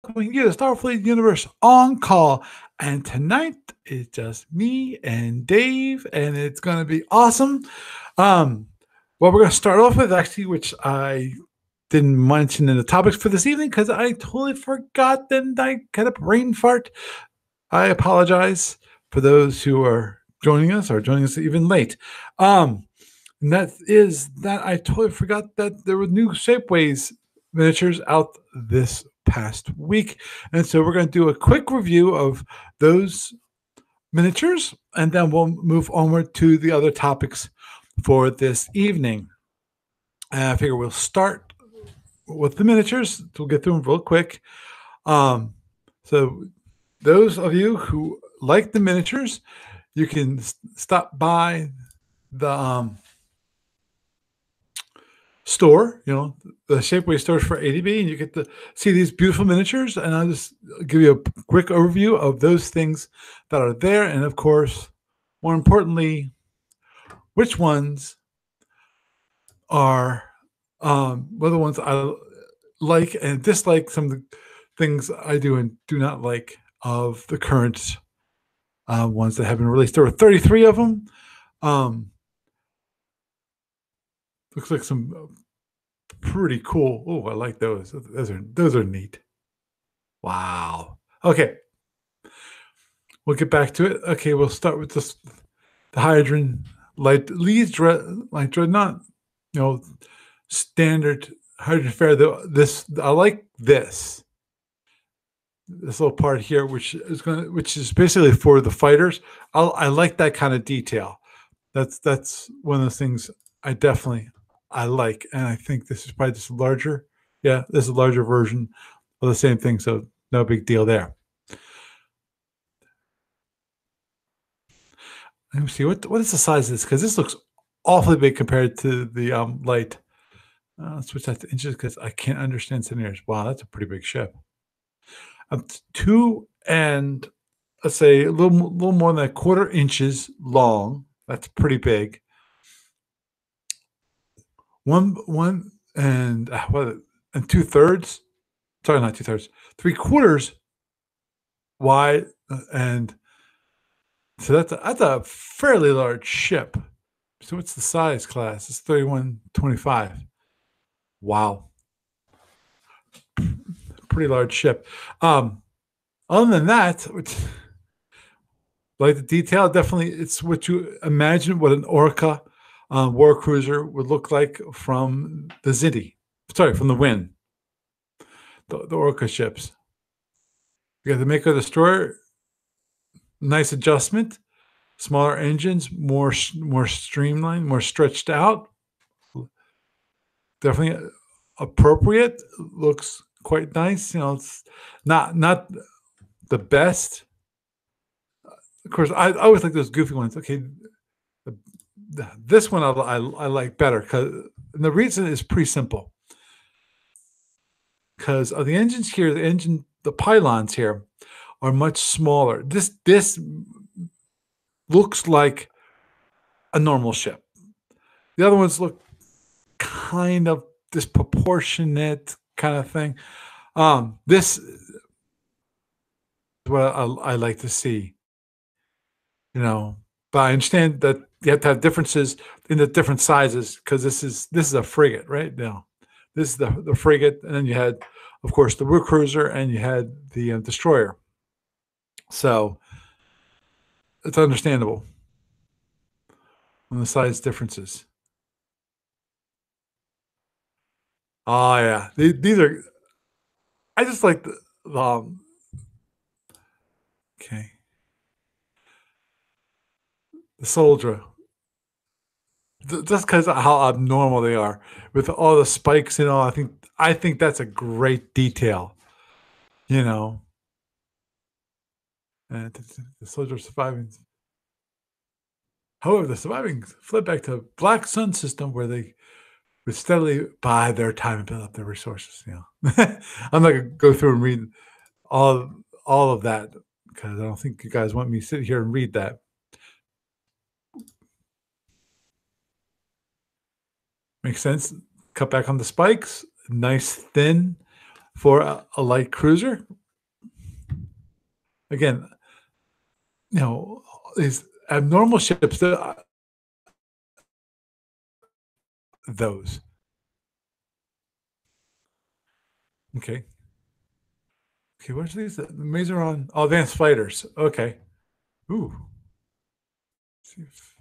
welcoming you to Starfleet Universe on call. And tonight is just me and Dave, and it's going to be awesome. Um, what we're going to start off with, actually, which I didn't mention in the topics for this evening because I totally forgot. Then I had a brain fart. I apologize for those who are joining us or joining us even late. And that is that I totally forgot that there were new Shapeways miniatures out this past week. And so we're going to do a quick review of those miniatures, and then we'll move onward to the other topics for this evening. And I figure we'll start with the miniatures. We'll get through them real quick. So those of you who like the miniatures, you can stop by the store, the Shapeways stores for ADB, and you get to see these beautiful miniatures. And I'll just give you a quick overview of those things that are there. And of course, more importantly, which ones are what are the ones I like and dislike, some of the things I do and do not like of the current ones that have been released. There were 33 of them. Looks like some pretty cool. Oh, I like those. Those are neat. Wow. Okay. We'll get back to it. Okay, we'll start with the Hydron light dreadnought. Standard Hydrogen fare. I like this little part here, which is basically for the fighters. I like that kind of detail. That's one of the things I like, and I think this is probably just larger. Yeah, this is a larger version of the same thing, so no big deal there. Let me see what is the size of this, because this looks awfully big compared to the light. Let's switch that to inches because I can't understand centimeters. Wow, that's a pretty big ship. 2 and let's say a little more than 1/4 inches long. That's pretty big. One and 2/3. Sorry, not 2/3. 3/4 wide, and so that's a fairly large ship. So what's the size class? It's 3125. Wow. Pretty large ship. Other than that, which, like the detail, definitely it's what you imagine what an Orca war cruiser would look like from the Zinti. Sorry, from the Win. The Orca ships. You got the Mako destroyer. Nice adjustment. Smaller engines, more streamlined, more stretched out. Definitely appropriate. Looks quite nice. It's not the best. Of course, I always like those goofy ones. Okay, this one I like better, because the reason is pretty simple. Because of the engines here, the pylons here are much smaller. This looks like a normal ship. The other ones look kind of disproportionate, kind of thing. This is what I like to see. But I understand that you have to have differences in the different sizes, because this is a frigate, right? Now, this is the frigate, and then you had, of course, the war cruiser, and you had the destroyer. So it's understandable on the size differences. Oh yeah, these are. I just like the okay, the soldier. Just because of how abnormal they are with all the spikes and all. I think that's a great detail. And the soldier surviving. However, the surviving fled back to Black Sun system, where they would steadily bide their time and build up their resources. I'm not gonna go through and read all of that, because I don't think you guys want me to sit here and read that. Makes sense. Cut back on the spikes. Nice thin for a light cruiser. Again, you know, these abnormal ships, those. Okay. Okay, what's these? Mazeron, oh, advanced fighters. Okay. Ooh. See if,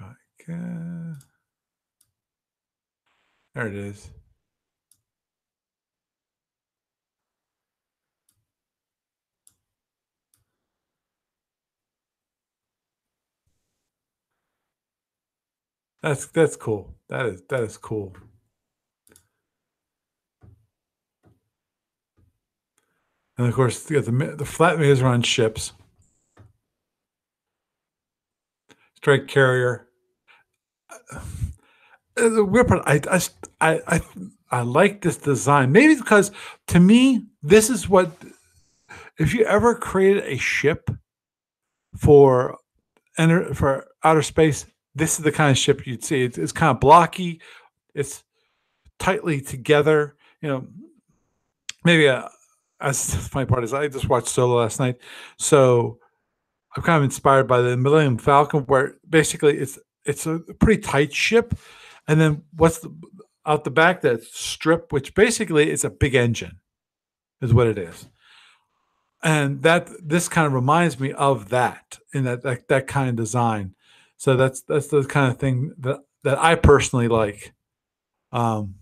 uh, there it is. That's cool. That is cool. And of course, you got the flat Mazeron ships, strike carrier. The weird part, I like this design. Maybe because to me, this is what if you ever created a ship for for outer space, this is the kind of ship you'd see. It's kind of blocky. It's tightly together. Maybe as the funny part is, I just watched Solo last night, so I'm kind of inspired by the Millennium Falcon, where basically it's a pretty tight ship, and then out the back that strip, which basically is a big engine, is what it is, and that this kind of reminds me of that in that kind of design. So that's the kind of thing that I personally like. Um,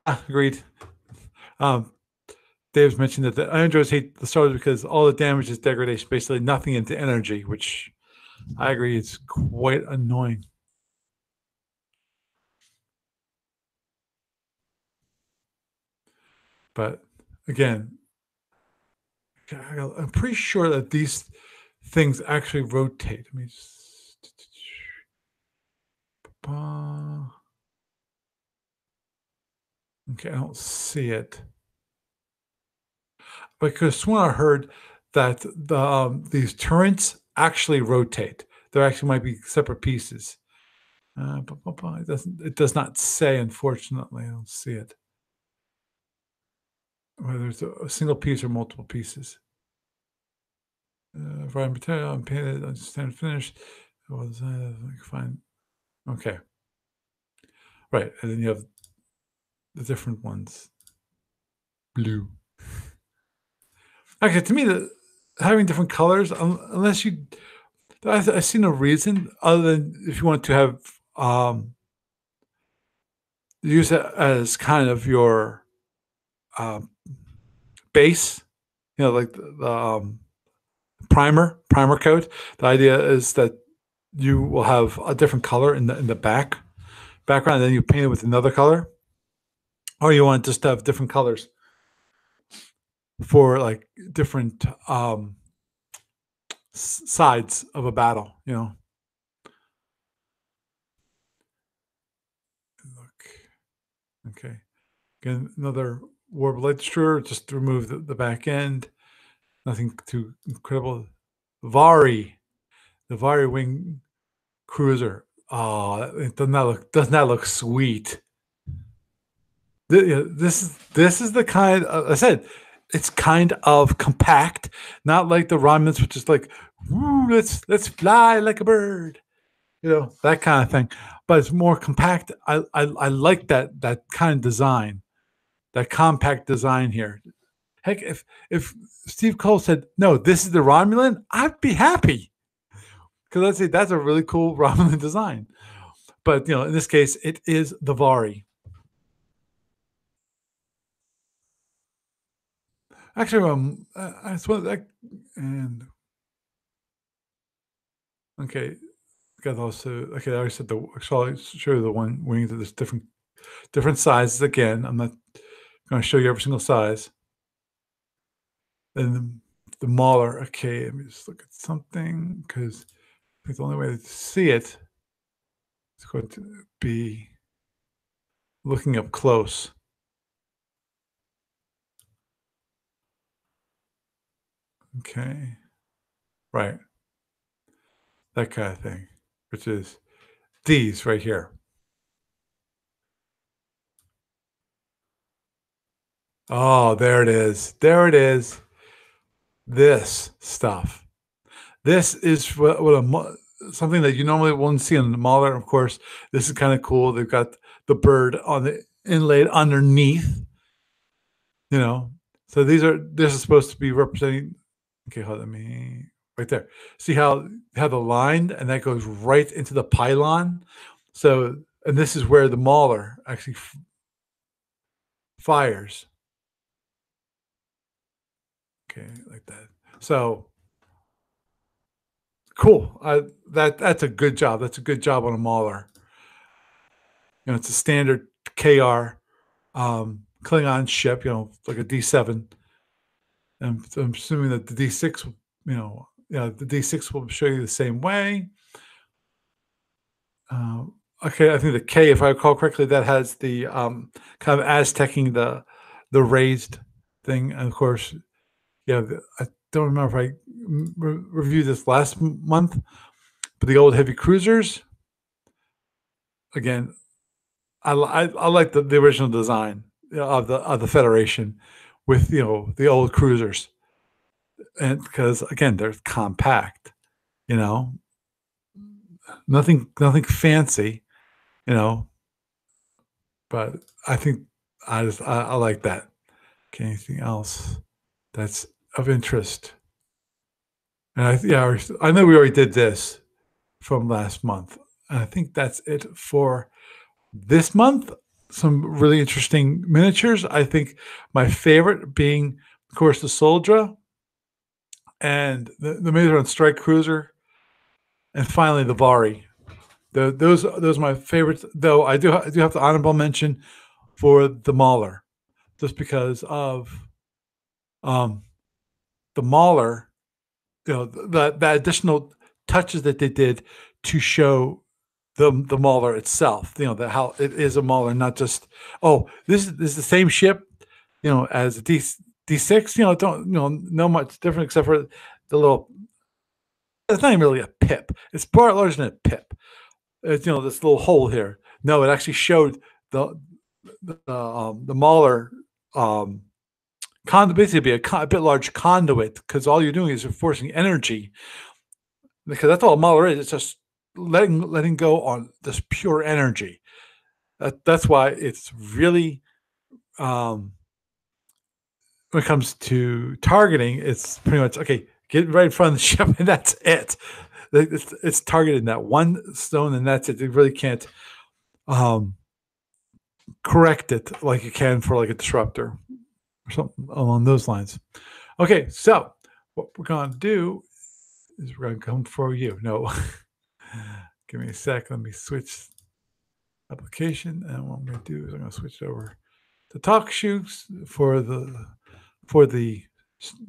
Agreed. Um, Dave's mentioned that the androids hate the stars because all the damage is degradation, basically nothing into energy, which I agree it's quite annoying. But again, I'm pretty sure that these things actually rotate. Let me just, okay, I don't see it. Because when I heard that these turrets actually rotate. There actually might be separate pieces. It doesn't. It does not say. Unfortunately, I don't see it. Whether it's a single piece or multiple pieces. Variety material, unpainted, understand finish. Well, fine. Okay. Right. And then you have the different ones. Blue. Okay, to me, having different colors, unless I see no reason other than if you want to have use it as kind of your um, base, like the primer coat. The idea is that you will have a different color in the background, and then you paint it with another color, or you want just to have different colors for like different sides of a battle. Look, okay. Again, another warp light destroyer. Just to remove the back end. Nothing too incredible. Vari, the Vari wing cruiser. Oh, it does not look sweet. This is the kind I said. It's kind of compact, not like the Romulans, which is like, "Woo, let's fly like a bird," that kind of thing. But it's more compact. I like that kind of design, that compact design here. Heck, if Steve Cole said, "No, this is the Romulan," I'd be happy because let's say that's a really cool Romulan design. But in this case, it is the Vari. Actually, I suppose that, and okay, got also okay. I already said so I'll show you the one wings of this different sizes. Again, I'm not going to show you every single size. And the Mauler. Okay, let me just look at something because the only way to see it is going to be looking up close. Okay. Right. That kind of thing, which is these right here. Oh, there it is. There it is. This stuff. This is something that you normally won't see on the Mauler. Of course, this is kind of cool. They've got the bird on the inlaid underneath, you know. So this is supposed to be representing. Okay, hold on, me right there. See how the line and that goes right into the pylon. So and this is where the Mauler actually fires. Okay, like that. So cool. That's a good job. That's a good job on a Mauler. You know, it's a standard KR Klingon ship. You know, like a D7. And I'm assuming that the D6, yeah, the D6 will show you the same way. Uh, okay, I think the K, if I recall correctly, that has the kind of Aztecing the raised thing, and of course, yeah, I don't remember if I reviewed this last month, but the old heavy cruisers. Again, I like the original design of the Federation with the old cruisers, and because again they're compact, you know, nothing fancy, you know, but I think I like that. Okay, anything else that's of interest? And I know we already did this from last month. And I think that's it for this month. Some really interesting miniatures. I think my favorite being, of course, the Soldra and the miniature on Strike Cruiser, and finally the Vari. Those are my favorites. Though I do have to honorable mention for the Mauler, just because of um, the Mauler, that additional touches that they did to show the Mauler itself. That how it is a Mauler, not just this is the same ship, as a D6. Don't know much different except for the little. It's not even really a pip. It's far larger than a pip. It's this little hole here. No, it actually showed the Mauler basically be a bit large conduit, because all you're doing is you're forcing energy, because that's all a Mauler is. It's just letting go on this pure energy. That's why it's really when it comes to targeting, it's pretty much okay. Get right in front of the ship, and that's it. It's targeted that one stone, and that's it. You really can't correct it like you can for like a disruptor or something along those lines. Okay, so what we're going to do is we're going to come for you. No, give me a sec. Let me switch application, and what I'm going to do is I'm going to switch it over to TalkShoe for the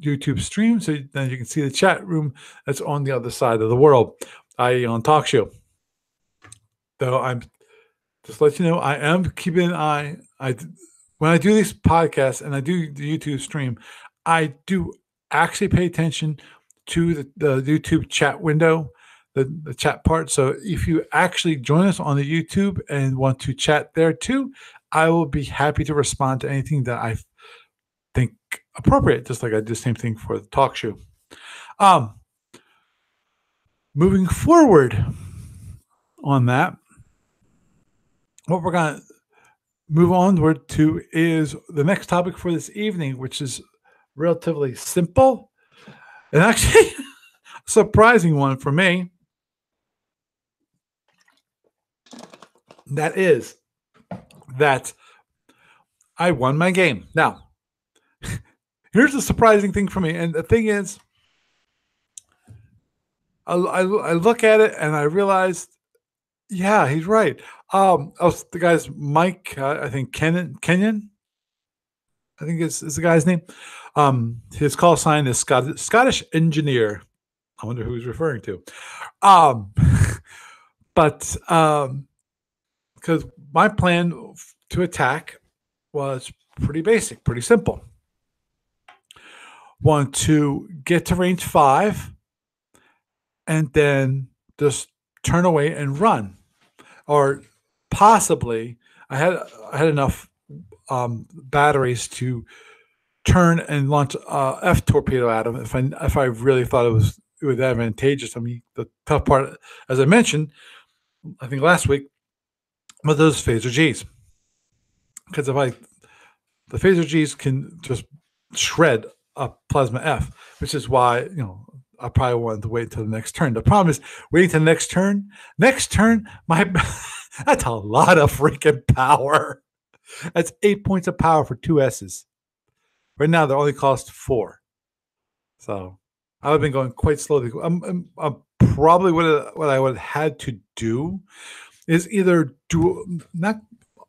YouTube stream, so then you can see the chat room that's on the other side of the world, i.e. on TalkShoe. Though I'm just let you know, I am keeping an eye. When I do these podcasts and I do the YouTube stream, I do actually pay attention to the YouTube chat window, the chat part. So if you actually join us on the YouTube and want to chat there too, I will be happy to respond to anything that I think appropriate, just like I do the same thing for the talk show. Moving forward on that, what we're going to move onward to is the next topic for this evening, which is relatively simple and actually a surprising one for me. That is that I won my game. Now, here's the surprising thing for me. And the thing is, I look at it and I realized, yeah, he's right. The guy's Mike, I think Kenyon, I think is the guy's name. His call sign is Scottish Engineer. I wonder who he's referring to. But because my plan to attack was pretty basic, pretty simple. Want to get to range 5 and then just turn away and run. Or possibly I had enough batteries to turn and launch a F torpedo at him if I really thought it was advantageous. I mean, the tough part, as I mentioned, I think last week, was those phaser Gs. Because the phaser Gs can just shred a plasma F, which is why I probably wanted to wait until the next turn. The problem is waiting till the next turn. Next turn, that's a lot of freaking power. That's 8 points of power for 2 S's. Right now, they only cost 4. So I would have been going quite slowly. I'm probably what I would have had to do is either do not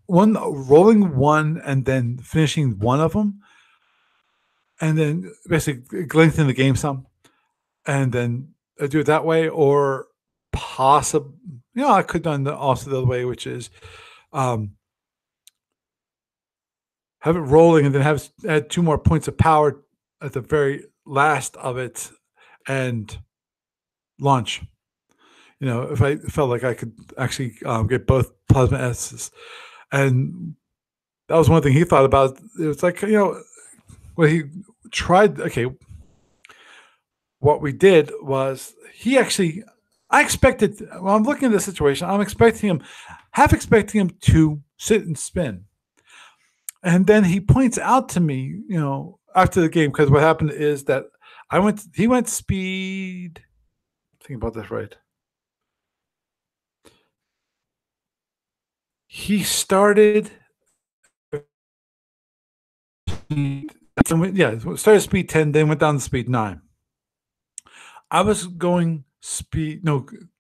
one rolling one and then finishing one of them, and then basically lengthen the game some, and then do it that way, or possibly, I could have done also the other way, which is have it rolling and then add 2 more points of power at the very last of it and launch. If I felt like I could actually get both plasma S's. And that was one thing he thought about. It was like, what he tried. Okay. What we did was I expected, well, I'm looking at the situation. I'm half expecting him to sit and spin. And then he points out to me, after the game, because what happened is that he went speed. Think about this right. He started, started speed 10, then went down to speed 9. I was going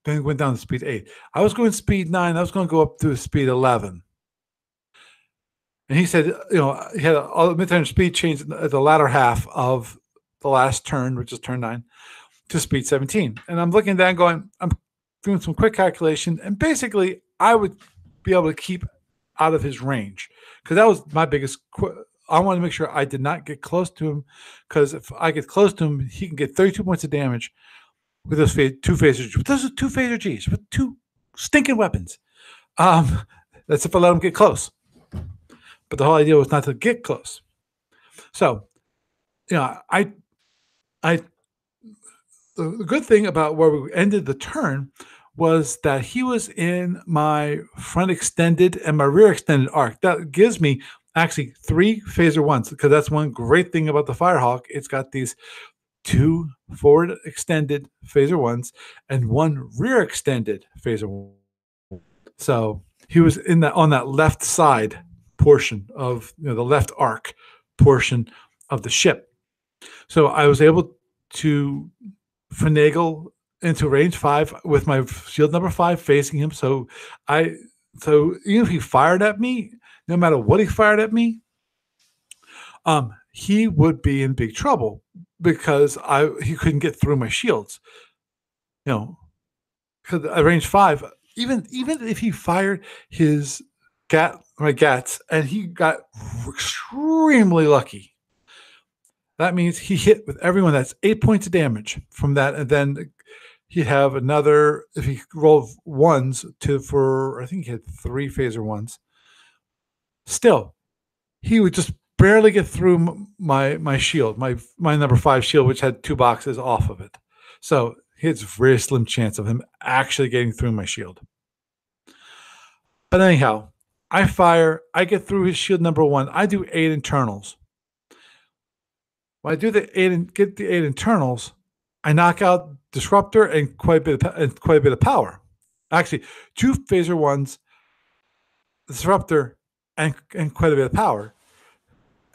then went down to speed 8. I was going speed 9. I was going to go up to speed 11. And he said, he had a mid-turn speed change at the latter half of the last turn, which is turn 9, to speed 17. And I'm looking at that and going, I'm doing some quick calculation, and basically I would be able to keep out of his range, because that was my biggest. I wanted to make sure I did not get close to him, because if I get close to him, he can get 32 points of damage with those 2 phaser. Those are 2 phaser Gs with 2 stinking weapons. That's if I let him get close. But the whole idea was not to get close. So, the good thing about where we ended the turn was that he was in my front extended and my rear extended arc. That gives me actually 3 phaser 1s, because that's one great thing about the Firehawk. It's got these 2 forward extended phaser 1s and 1 rear extended phaser 1. So he was on that left side portion of the left arc portion of the ship. So I was able to finagle into range 5 with my shield number 5 facing him. So even if he fired at me, no matter what he fired at me, he would be in big trouble, because he couldn't get through my shields. Because at range 5, even if he fired his my gats and he got extremely lucky, that means he hit with everyone. That's 8 points of damage from that, and then he'd have another, if he rolled 1s I think he had 3 phaser 1s. Still, he would just barely get through my shield, my number 5 shield, which had 2 boxes off of it. So he has a very slim chance of him actually getting through my shield. But anyhow, I fire. I get through his shield number 1. I do 8 internals. When I do get the 8 internals, I knock out Disruptor and quite a bit of power. Actually, 2 phaser 1s, Disruptor, and quite a bit of power.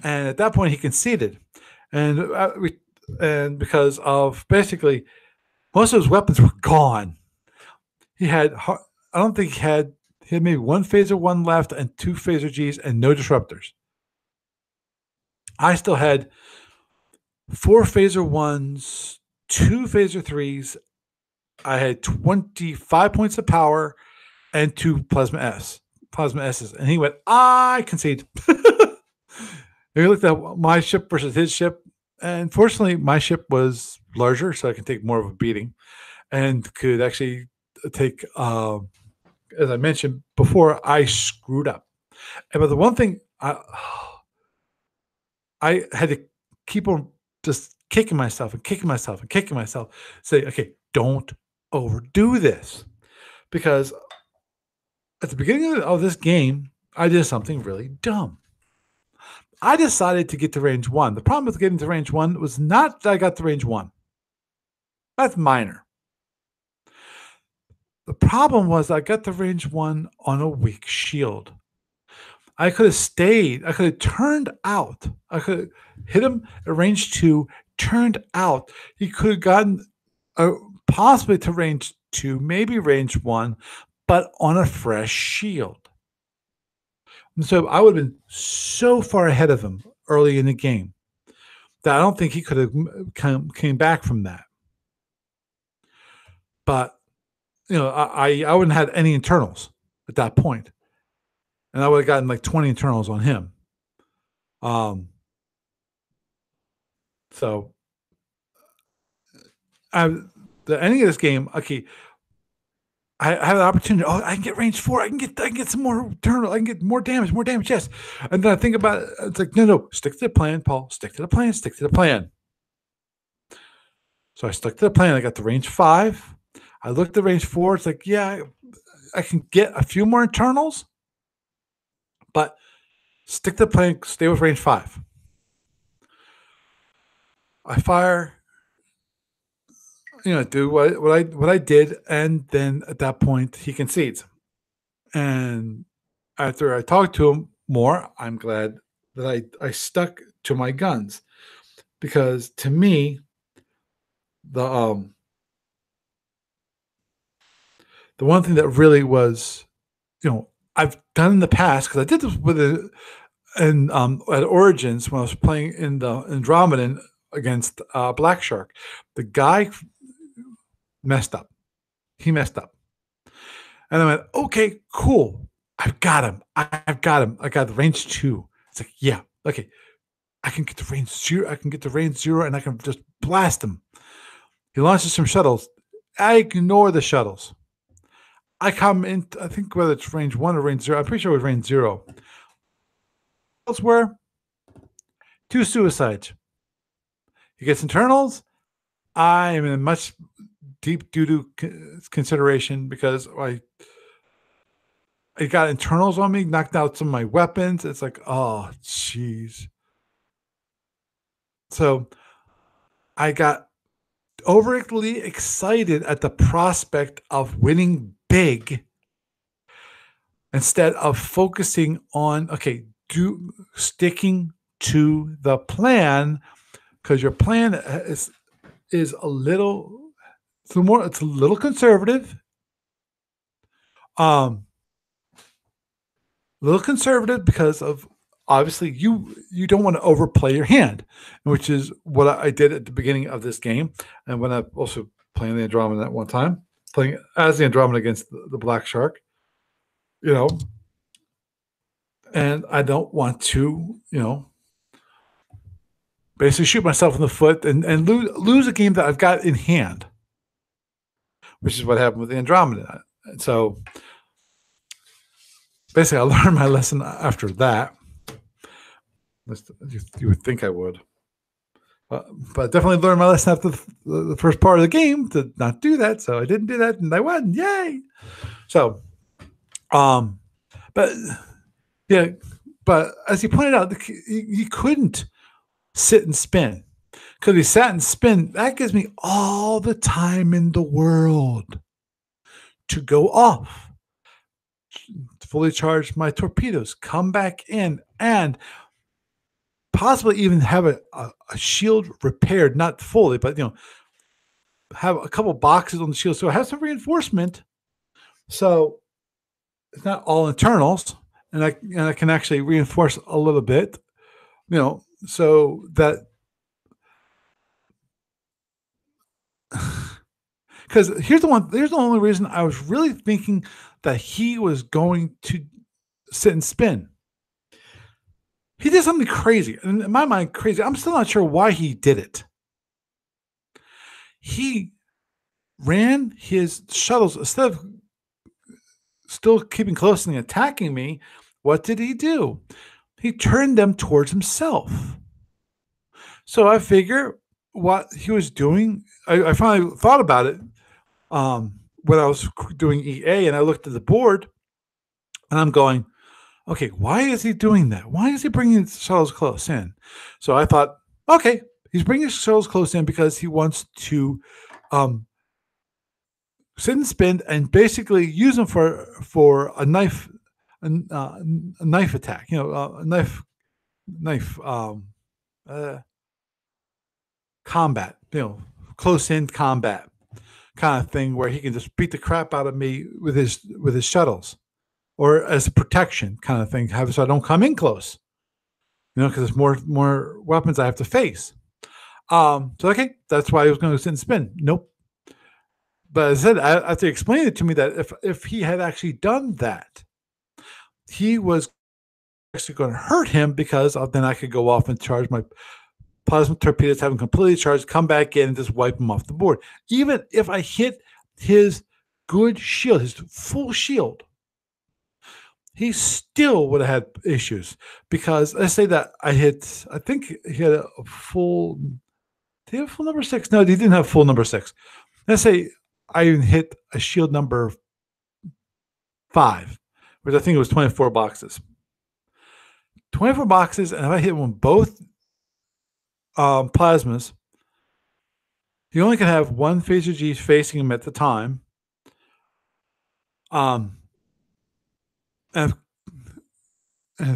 And at that point, he conceded, and because of basically most of his weapons were gone. He had, I don't think he had maybe 1 phaser 1 left and 2 phaser Gs and no disruptors. I still had 4 phaser 1s, 2 phaser 3s. I had 25 points of power and 2 plasma S. plasma S's, and he went, "I concede." He looked at my ship versus his ship, and fortunately, my ship was larger, so I could take more of a beating, and could actually take. As I mentioned before, I screwed up. But the one thing I had to keep on just kicking myself and kicking myself and kicking myself. Say, okay, don't overdo this, because at the beginning of this game, I did something really dumb. I decided to get to range one. The problem with getting to range one was not that I got to range one. That's minor. The problem was I got to range one on a weak shield. I could have stayed. I could have turned out. I could have hit him at range two, turned out. He could have gotten possibly to range two, maybe range one, but on a fresh shield. And so I would have been so far ahead of him early in the game that I don't think he could have came back from that. But I wouldn't have had any internals at that point, and I would have gotten like 20 internals on him. So the ending of this game, okay, I have an opportunity. Oh, I can get range four. I can get some more internal. I can get more damage. Yes. And then I think about it. It's like, no, stick to the plan, Paul. Stick to the plan. Stick to the plan. So I stuck to the plan. I got the range 5. I looked at range 4. It's like, yeah, I can get a few more internals, but stick to the plan. Stay with range 5. I fire, do what I did, and then at that point he concedes. And after I talked to him more, I'm glad that I stuck to my guns, because to me, the one thing that really was, I've done in the past, because I did this with it and at Origins when I was playing in the Andromedan against Black Shark. The guy messed up. He messed up. And I went, okay, cool. I've got him. I got the range 2. It's like, yeah, okay. I can get the range 0. I can get the range 0, and I can just blast him. He launches some shuttles. I ignore the shuttles. I come in, I think whether it's range 1 or range 0. I'm pretty sure it was range 0. Elsewhere, 2 suicides. He gets internals. I am in much deep doo-doo consideration, because I got internals on me, knocked out some of my weapons. It's like, oh, jeez. So I got overly excited at the prospect of winning big, instead of focusing on, okay, sticking to the plan, because your plan is a little, it's a little conservative. Because of, obviously, you don't want to overplay your hand, which is what I did at the beginning of this game, and when I also playing the Andromeda at one time, playing as the Andromeda against the Black Shark, and I don't want to, basically shoot myself in the foot and lose a game that I've got in hand, which is what happened with the Andromeda. And so basically, I learned my lesson after that. You would think I would. But definitely learned my lesson after the first part of the game to not do that. So I didn't do that, and I won. Yay! So, but yeah, but as you pointed out, he couldn't sit and spin, because he sat and spin. That gives me all the time in the world to go off, fully charge my torpedoes, come back in, and possibly even have a shield repaired, not fully, but have a couple boxes on the shield, so I have some reinforcement, so it's not all internals, and I can actually reinforce a little bit, so that, because here's the only reason I was really thinking that he was going to sit and spin. He did something crazy. In my mind, crazy. I'm still not sure why he did it. He ran his shuttles instead of still keeping close and attacking me. What did he do? He turned them towards himself. So I figure what he was doing, I finally thought about it when I was doing EA, and I looked at the board and I'm going, okay, why is he doing that? Why is he bringing shuttles close in? So I thought, okay, he's bringing shuttles close in because he wants to sit and spin and basically use them for a knife, a knife attack. A knife combat. Close in combat kind of thing where he can just beat the crap out of me with his shuttles, or as a protection kind of thing, so I don't come in close. Because there's more weapons I have to face. So okay, that's why he was going to sit and spin. Nope. But as I said, I have to explain it to me that if he had actually done that, he was actually going to hurt him, because then I could go off and charge my plasma torpedoes, have them completely charged, come back in and just wipe him off the board. Even if I hit his good shield, his full shield, he still would have had issues, because let's say that I think he had a full, did he have full number 6? No, he didn't have full number 6. Let's say I even hit a shield number 5, which I think it was 24 boxes. 24 boxes, and if I hit one both plasmas, he only can have one phaser G facing him at the time. And the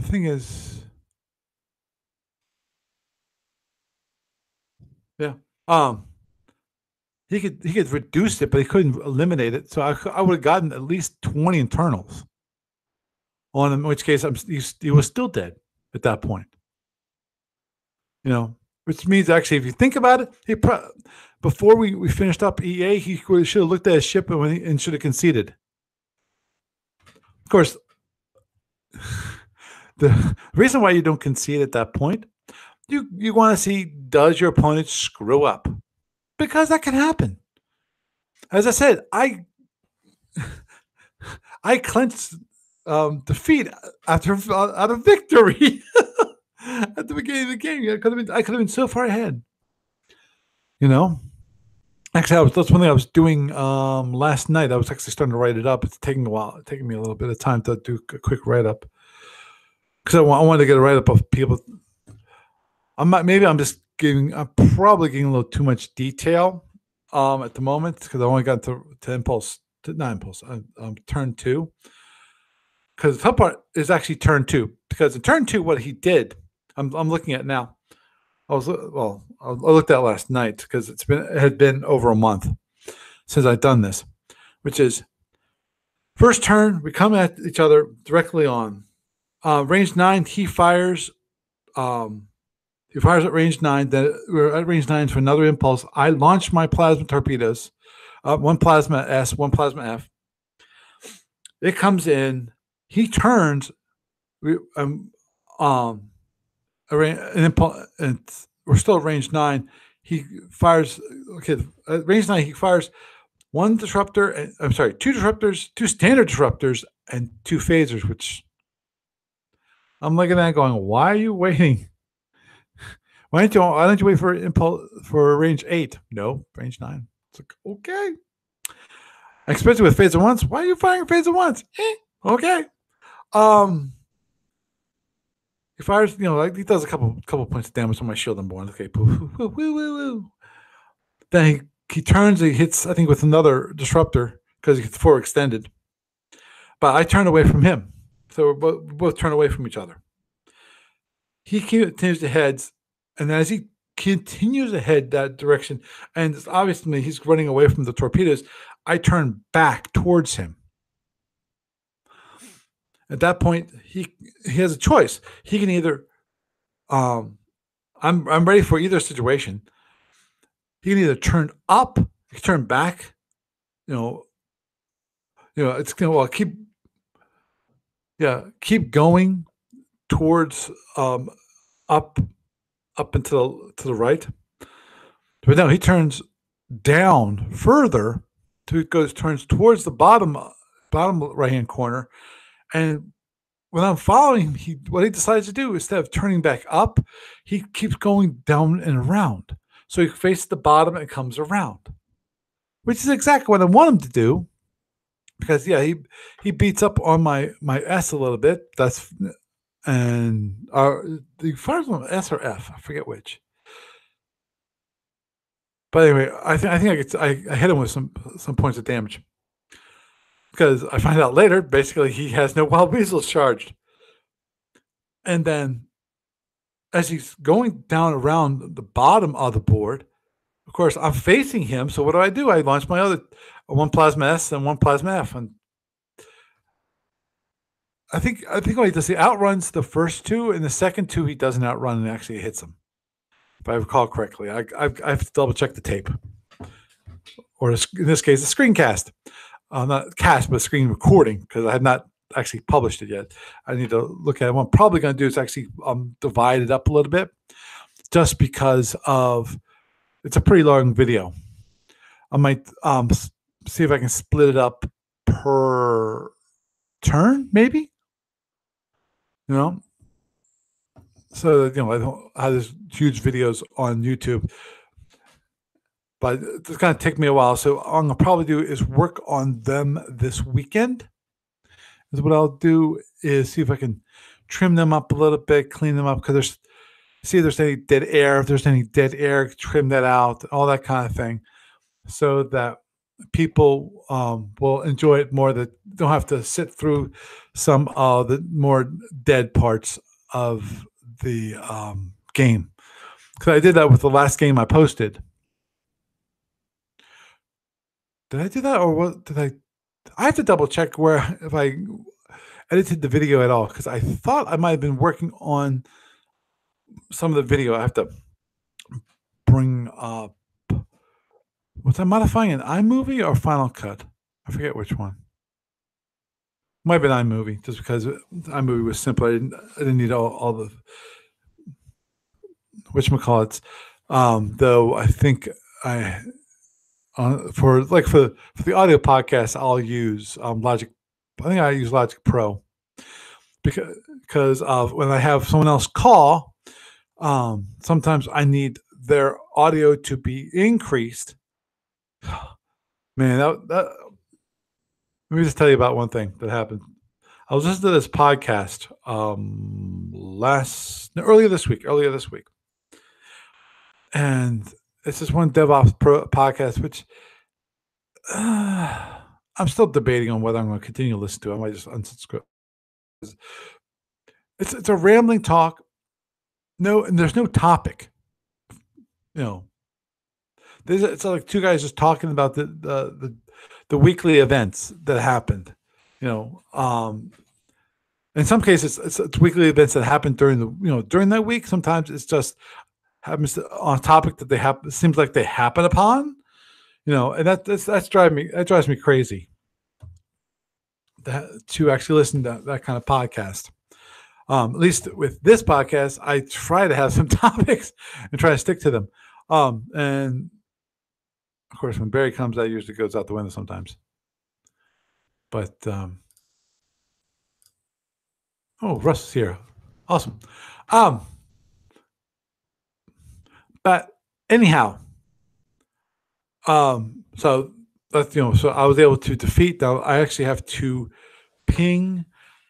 thing is, yeah, he could reduce it, but he couldn't eliminate it. So I would have gotten at least 20 internals on him, in which case he was still dead at that point. Which means actually, if you think about it, before we finished up EA, he should have looked at his ship and should have conceded. Of course, the reason why you don't concede at that point, you want to see, does your opponent screw up? Because that can happen. As I said, I clenched defeat out of victory at the beginning of the game. I could have been so far ahead. Actually, that's one thing I was doing last night. I was actually starting to write it up. It's taking a while. It's taking me a little bit of time to do a quick write up, because I wanted to get a write up of people. I'm probably getting a little too much detail at the moment, because I only got to not impulse, turn 2. Because the tough part is actually turn 2. Because in turn 2, what he did, I'm looking at now. I looked at last night, because it had been over a month since I'd done this, which is first turn, we come at each other directly on range 9. He fires. He fires at range 9. Then we're at range 9 for another impulse. I launch my plasma torpedoes, one plasma S, one plasma F. It comes in. He turns. An impulse, and we're still at range 9. He fires. Okay, at range 9, he fires one disruptor. I'm sorry, 2 disruptors, 2 standard disruptors, and 2 phasers. Which I'm looking at going, why are you waiting? Why don't you wait for impulse for range 8? No, range 9. It's like, okay. Especially with phaser 1s. Why are you firing phaser 1s? Okay. He fires, he does a couple points of damage on my shield number 1. Okay, woo. Then he turns, he hits, I think, with another disruptor, because he gets 4 extended. But I turn away from him. So we both turn away from each other. He continues to heads, and as he continues to head that direction, and obviously he's running away from the torpedoes, I turn back towards him. At that point, he has a choice. He can either, I'm ready for either situation. He can either turn up, he can turn back, it's going to keep. Yeah, keep going towards up up and to the right. But no, he turns down further to goes turns towards the bottom right hand corner. And when I'm following him, what he decides to do instead of turning back up, he keeps going down and around. So he faces the bottom and comes around, which is exactly what I want him to do. Because yeah, he beats up on my S a little bit. That's and the first one S or F, I forget which. But anyway, I hit him with some points of damage because I find out later basically he has no wild weasels charged, and then as he's going down around the bottom of the board, of course I'm facing him. So what do? I launch my other one plasma S and one plasma F, and I think what he does, he outruns the first two, and the second two he doesn't outrun and actually hits them. If I recall correctly, I have to double check the tape, or in this case, the screencast, not cast, but screen recording, because I have not actually published it yet. I need to look at it. What I'm probably going to do is actually divide it up a little bit, just because of it's a pretty long video. I might see if I can split it up per turn, maybe. You know, so I don't have these huge videos on YouTube, but it's going to take me a while. So what I'm going to probably do is work on them this weekend. Is what I'll do is see if I can trim them up a little bit, clean them up, because see if there's any dead air. If there's any dead air, trim that out, all that kind of thing, so that people will enjoy it more. That don't have to sit through some of the more dead parts of the game. Because I did that with the last game I posted. Did I do that, or what? Did I? I have to double check if I edited the video at all, because I thought I might have been working on some of the video. I have to bring up. Was I modifying an iMovie or Final Cut? I forget which one. Might have been iMovie, just because iMovie was simpler. I didn't need all the whatchamacallits. Though I think for the audio podcast, I'll use Logic. I think I use Logic Pro because when I have someone else call, sometimes I need their audio to be increased. Man, let me just tell you about one thing that happened. I was listening to this podcast earlier this week, and it's this one DevOps podcast, which I'm still debating on whether I'm going to continue to listen to. I might just unsubscribe. It's a rambling talk. No, and there's no topic. It's like two guys just talking about the weekly events that happened. In some cases, it's weekly events that happen during that week. Sometimes it's just happens on a topic that it seems like they happen upon. And that drives me crazy. To actually listen to that kind of podcast. At least with this podcast, I try to have some topics and try to stick to them. And of course, when Barry comes, that usually goes out the window sometimes. But Russ is here. Awesome. But anyhow, so that's so I was able to defeat. Now I actually have to ping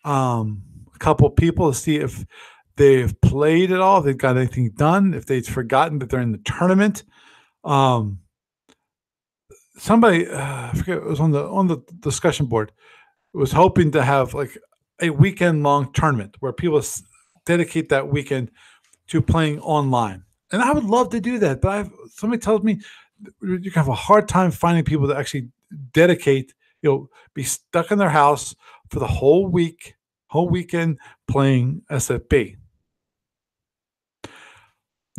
a couple people to see if they've played at all, if they've got anything done, if they've forgotten that they're in the tournament. Somebody I forget, it was on the discussion board, was hoping to have like a weekend long tournament where people dedicate that weekend to playing online. And I would love to do that, but somebody tells me you can have a hard time finding people that actually dedicate, be stuck in their house for the whole weekend playing SFB.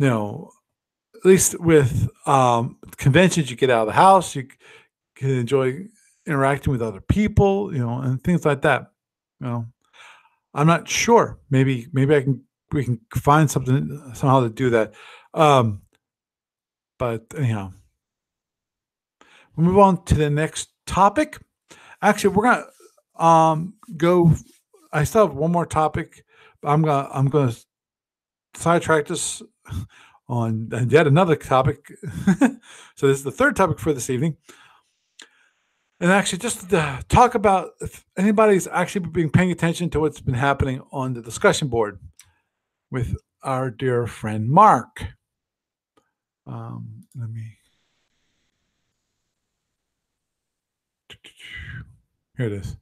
At least with conventions, you get out of the house, you can enjoy interacting with other people, and things like that. I'm not sure. Maybe we can find something somehow to do that. Um, but anyhow, we'll move on to the next topic. Actually, we're gonna go. I still have one more topic. But I'm gonna sidetrack this on yet another topic. So this is the third topic for this evening. And actually, just to talk about if anybody's actually been paying attention to what's been happening on the discussion board with our dear friend Mark. Let me. Here it is.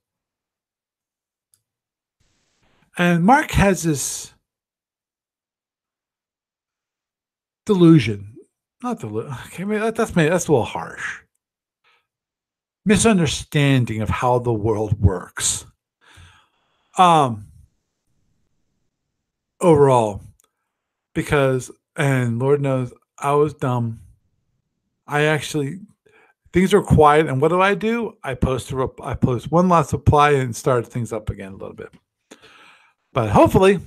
And Mark has this delusion. Not delusion. Okay, that's a little harsh. Misunderstanding of how the world works. Overall, because and Lord knows I was dumb. I actually things are quiet, and what do? I post one last reply and start things up again a little bit. But hopefully,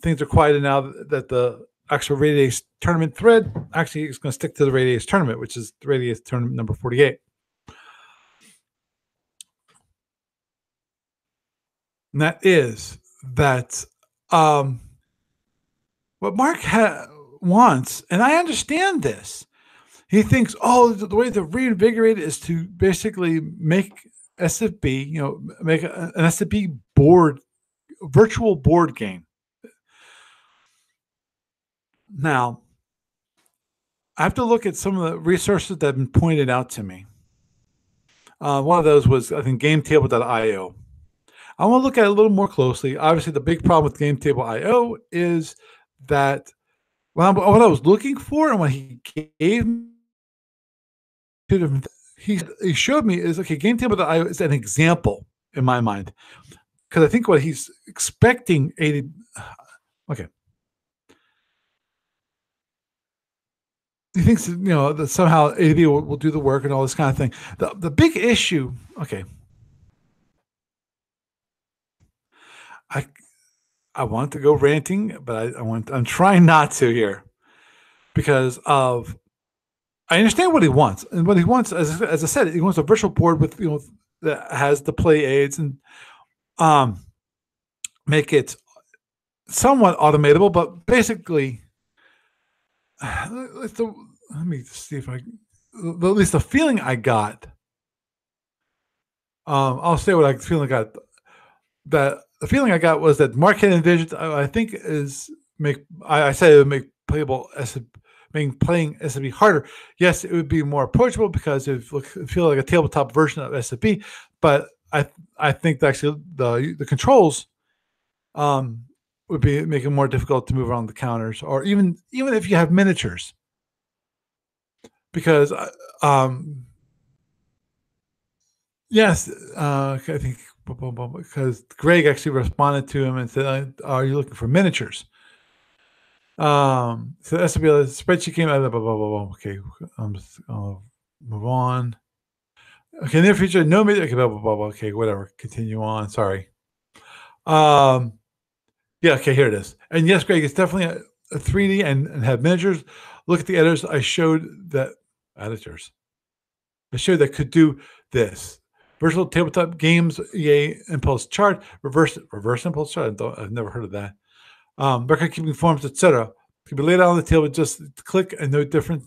things are quieted now that the actual Radiates tournament thread actually is going to stick to the Radiates tournament, which is the Radiates tournament number 48. And that is that what Mark wants, and I understand this. He thinks, oh, the way to reinvigorate it is to basically make SFB, make an SFB virtual board game. Now, I have to look at some of the resources that have been pointed out to me. One of those was, I think, GameTable.io. I want to look at it a little more closely. Obviously, the big problem with GameTable.io is that what I was looking for and what he gave me, he showed me is, okay, GameTable.io is an example in my mind. Because I think what he's expecting, okay. He thinks that somehow ADV will do the work and all this kind of thing. The big issue, okay. I want to go ranting, but I'm trying not to here because I understand what he wants, and what he wants, as I said, he wants a virtual board with that has the play aids and make it somewhat automatable, but basically, let me see if at least the feeling I got. I'll say what I feeling I got. That the feeling I got was that Mark had envisioned. I think I said it would make playing SFB harder. Yes, it would be more approachable because it would feel like a tabletop version of SFB. But I think that actually the controls would make it more difficult to move around the counters, or even if you have miniatures, because yes, I think because Greg actually responded to him and said, "Are you looking for miniatures?" So that's to be a spreadsheet came out. Blah, blah, blah, blah. Okay, I'll move on. Okay, near future, no miniature. Okay, blah, blah, blah, blah. Okay, whatever. Continue on. Sorry. Yeah. Okay, here it is. And yes, Greg, it's definitely a 3D and have miniatures. Look at the editors. I showed that could do this. Virtual tabletop games, EA impulse chart, reverse impulse chart. I've never heard of that. Record keeping forms, etc. Can be laid out on the table, just click, and no different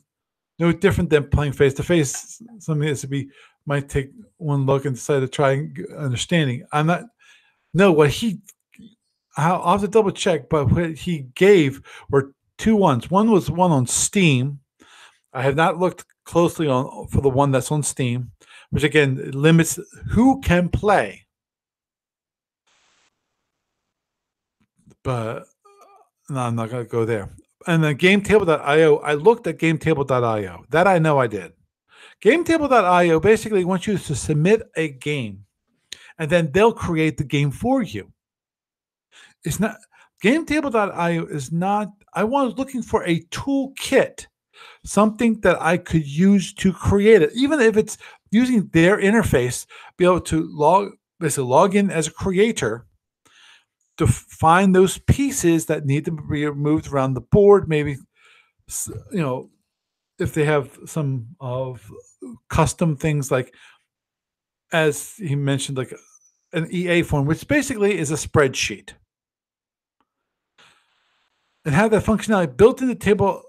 than playing face to face. Something that might take one look and decide to try understanding. I'm not. No, I'll have to double check, but what he gave were two ones. One was one on Steam. I have not looked closely for the one that's on Steam, which again limits who can play. But no, I'm not going to go there. And then GameTable.io, I looked at GameTable.io. That I know I did. GameTable.io basically wants you to submit a game, and then they'll create the game for you. It's not GameTable.io is not. I was looking for a toolkit, something that I could use to create it, even if it's using their interface, be able to log in as a creator to find those pieces that need to be removed around the board. Maybe, if they have some of custom things, like, as he mentioned, like an EA form, which basically is a spreadsheet, and have that functionality built into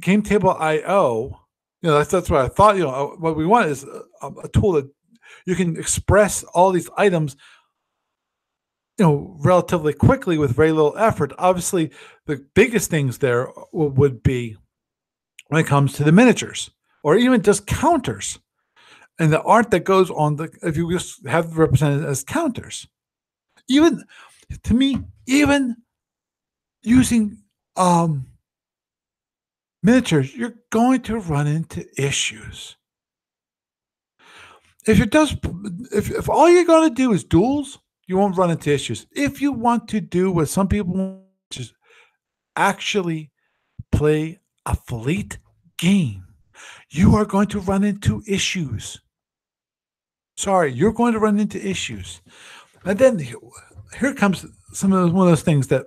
game table IO. That's what I thought. What we want is a tool that you can express all these items, relatively quickly with very little effort. Obviously, the biggest things there would be when it comes to the miniatures or even just counters and the art that goes on if you just have represented as counters. Even, to me, even using miniatures, you're going to run into issues. If all you're going to do is duels, you won't run into issues. If you want to do what some people want, just actually play a fleet game, you are going to run into issues. Sorry, you're going to run into issues. And then here comes one of those things that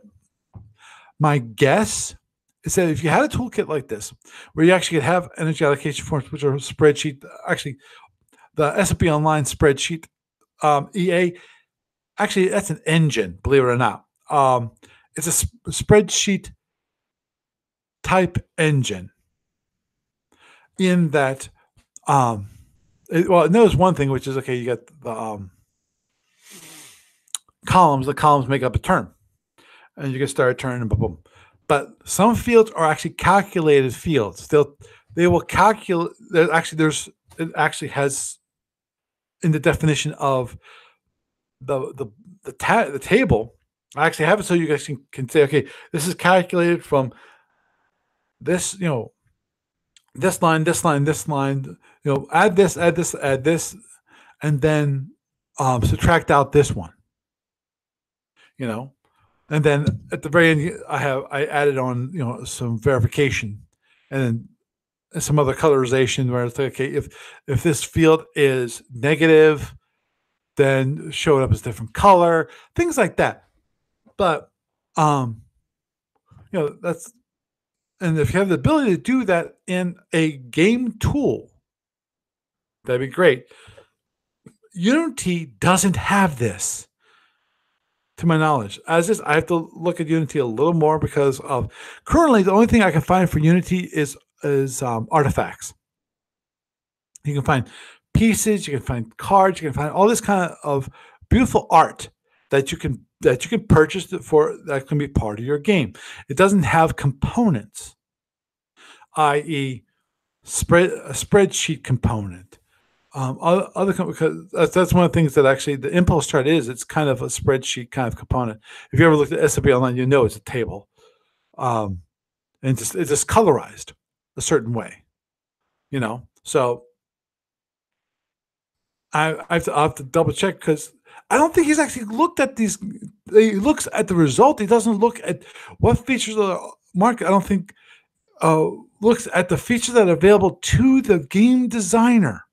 my guess is that if you had a toolkit like this, where you actually could have energy allocation forms, which are a spreadsheet, actually the SFU Online spreadsheet, EA, actually that's an engine, believe it or not. It's a spreadsheet type engine in that, it knows one thing, which is, okay, you got the columns. The columns make up a term, and you can start a turn and boom, boom. But some fields are actually calculated fields. They will calculate. It actually has in the definition of the table. I actually have it so you guys can say, okay, this is calculated from this, this line, this line, this line. Add this, add this, add this, and then subtract out this one. And then at the very end, I added on some verification, and then some other colorization where it's like, okay, if this field is negative, then show it up as a different color, things like that. But that's, and if you have the ability to do that in a game tool, that'd be great. Unity doesn't have this, to my knowledge. As is, I have to look at Unity a little more because of currently the only thing I can find for Unity is artifacts. You can find pieces, you can find cards, you can find all this kind of beautiful art that you can purchase that can be part of your game. It doesn't have components, i.e., a spreadsheet component. Because that's one of the things that actually the impulse chart is. It's kind of a spreadsheet kind of component. If you ever looked at SFU Online, you know it's a table, and it's just colorized a certain way, So I have to double check because I don't think he's actually looked at these. He looks at the result. He doesn't look at what features are market. I don't think looks at the features that are available to the game designer.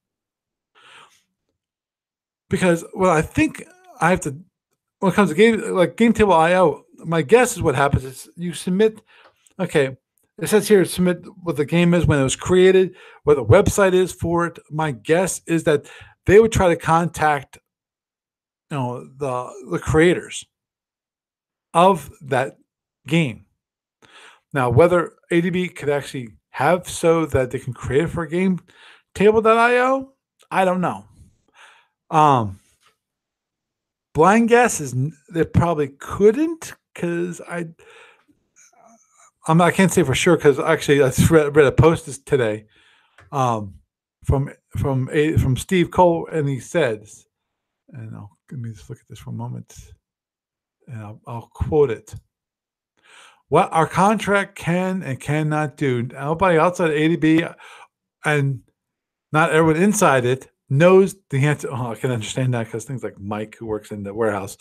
Because I think I have to, when it comes to game table IO, my guess is what happens is you submit. Okay, it says here submit what the game is, when it was created, what the website is for it. My guess is that they would try to contact the creators of that game. Now, whether ADB could actually have so that they can create it for game table.io, I don't know. Blind guess is they probably couldn't, because I can't say for sure, because actually I read a post today from Steve Cole, and he says, and let me just look at this for a moment, and I'll quote it. What our contract can and cannot do. Nobody outside ADB and not everyone inside it knows the answer. I can understand that because things like Mike, who works in the warehouse,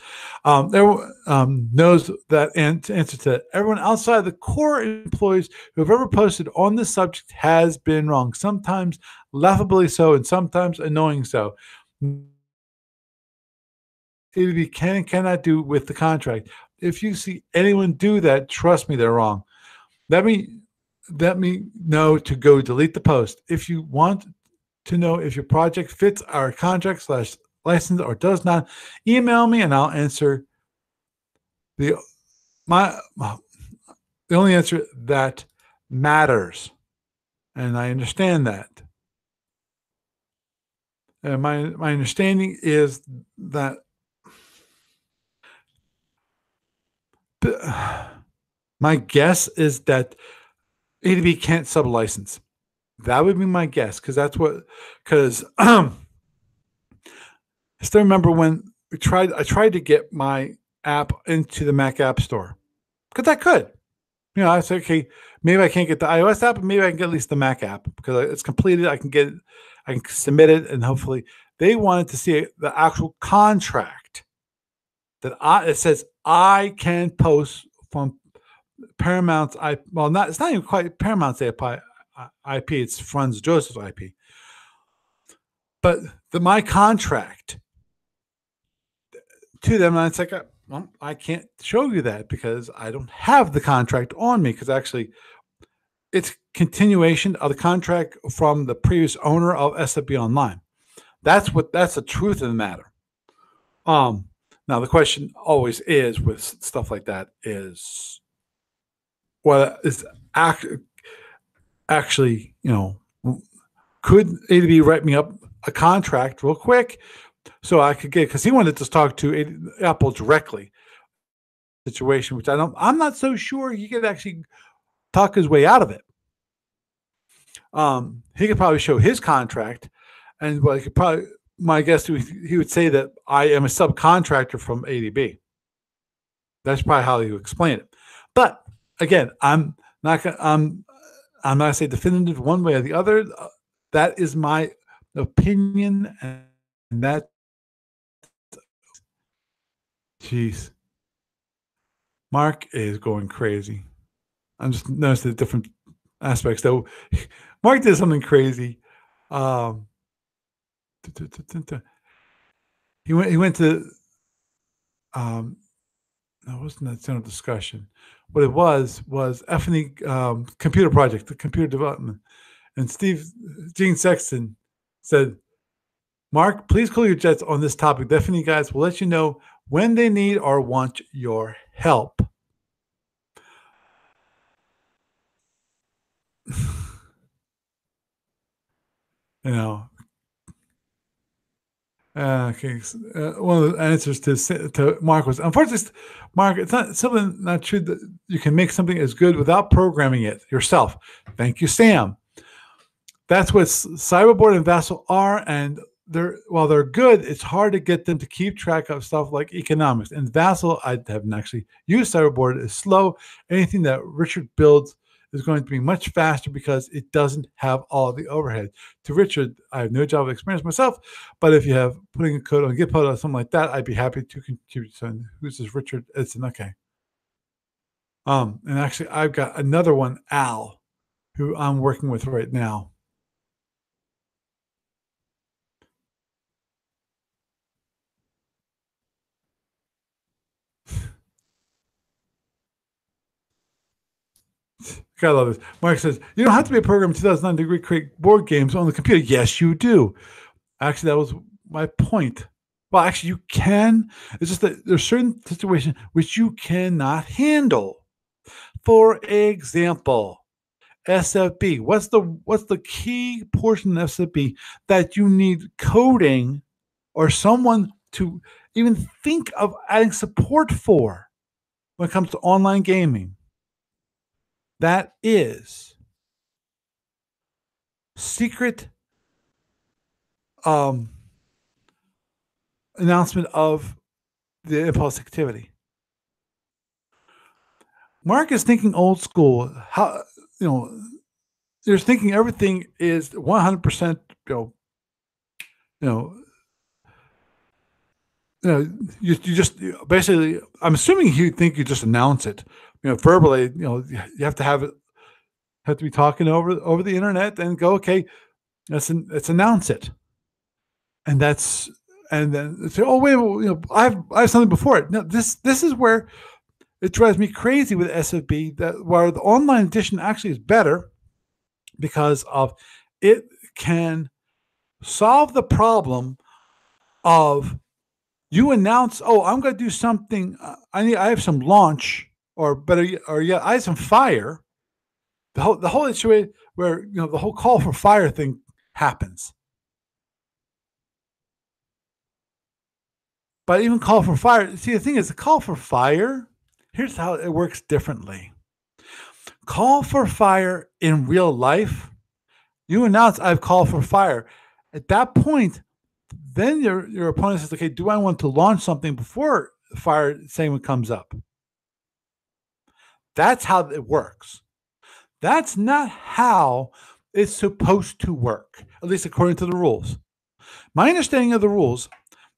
everyone knows that answer to it. Everyone outside the core employees who have ever posted on this subject has been wrong, sometimes laughably so and sometimes annoying so. ADB can and cannot do with the contract. if you see anyone do that, trust me, they're wrong. Let me know to go delete the post. If you want to know if your project fits our contract slash license or does not, email me and I'll answer the the only answer that matters. And I understand that. And my understanding is that my guess is that A2B can't sub-license. That would be my guess, because I still remember when I tried to get my app into the Mac App Store, because I could. I said, okay, maybe I can't get the iOS app, but maybe I can get at least the Mac app because it's completed. I can submit it, and hopefully they wanted to see the actual contract that it says I can post from Paramount's IP. Well, it's not even quite Paramount's IP. It's Franz Joseph's IP. But my contract to them, and it's like, well, I can't show you that because I don't have the contract on me, because actually it's continuation of the contract from the previous owner of SFB Online. That's the truth of the matter. Now the question always is with stuff like that is, well, is actually, could A2B write me up a contract real quick so I could get, because he wanted to talk to Apple directly situation, which I'm not so sure he could actually talk his way out of it. He could probably show his contract, and he could probably, my guess, he would say that I am a subcontractor from A2B. That's probably how he would explain it. But again, I'm not going to say definitive one way or the other. That is my opinion, and that, jeez, Mark is going crazy. I'm just noticing the different aspects. Though Mark did something crazy. He went to that wasn't that general discussion. What it was F&E computer project, the computer development. And Gene Sexton said, Mark, please call your jets on this topic. The F&E guys will let you know when they need or want your help. Okay. One of the answers to Mark was, unfortunately, Mark, it's not true that you can make something as good without programming it yourself. Thank you, Sam. That's what Cyberboard and Vassal are, and while they're good, it's hard to get them to keep track of stuff like economics. And Vassal, I haven't actually used Cyberboard, is slow. Anything that Richard builds is going to be much faster because it doesn't have all the overhead. To Richard, I have no Java experience myself, but if you have putting a code on GitHub or something like that, I'd be happy to contribute. So who's this Richard? It's an okay. And actually, I've got another one, Al, who I'm working with right now. Gotta love this. Mark says, you don't have to be a programmer in 2009 to create board games on the computer. Yes, you do. Actually, that was my point. Well, actually, you can. It's just that there's certain situations which you cannot handle. For example, SFB. What's the key portion of SFB that you need coding or someone to even think of adding support for when it comes to online gaming? That is secret announcement of the impulse activity. Mark is thinking old school. How, they're thinking everything is 100%, you just basically, I'm assuming you think you just announce it, verbally, you have to have to be talking over the internet and go, okay, let's announce it. And then say, oh, wait, I have something before it. No, this is where it drives me crazy with SFB that where the online edition actually is better because of it can solve the problem of you announce, oh, I'm going to do something. I have some launch, or better, or yeah, I have some fire. The whole situation where the whole call for fire thing happens. But even call for fire. See, the thing is, the call for fire. Here's how it works differently. Call for fire in real life. You announce I've called for fire. At that point, then your opponent says, okay, do I want to launch something before the fire segment comes up? That's how it works. That's not how it's supposed to work, at least according to the rules. My understanding of the rules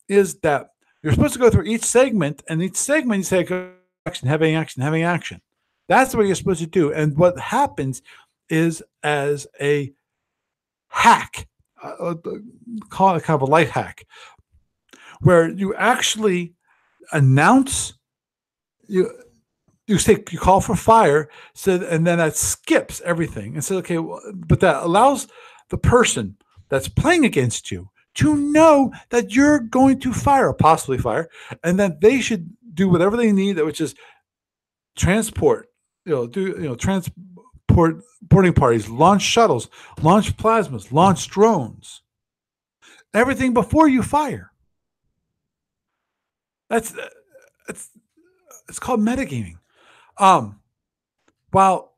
is that you're supposed to go through each segment, and each segment you say, action, having action, having action. That's what you're supposed to do. And what happens is, as a hack, call it kind of a life hack, where you actually announce you say you call for fire, and then that skips everything and says, okay, well, but that allows the person that's playing against you to know that you're going to fire, or possibly fire, and that they should do whatever they need, which is transport, transporting parties, launch shuttles, launch plasmas, launch drones, everything before you fire. It's called metagaming. While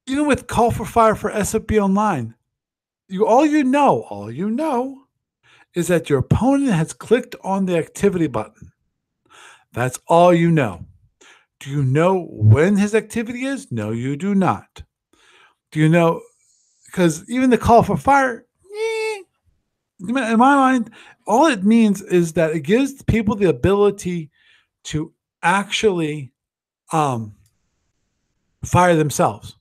even with call for fire for SFB online, all you know is that your opponent has clicked on the activity button. That's all you know. Do you know when his activity is? No, you do not. Do you know? Because even the call for fire, in my mind, all it means is that it gives people the ability to actually fire themselves.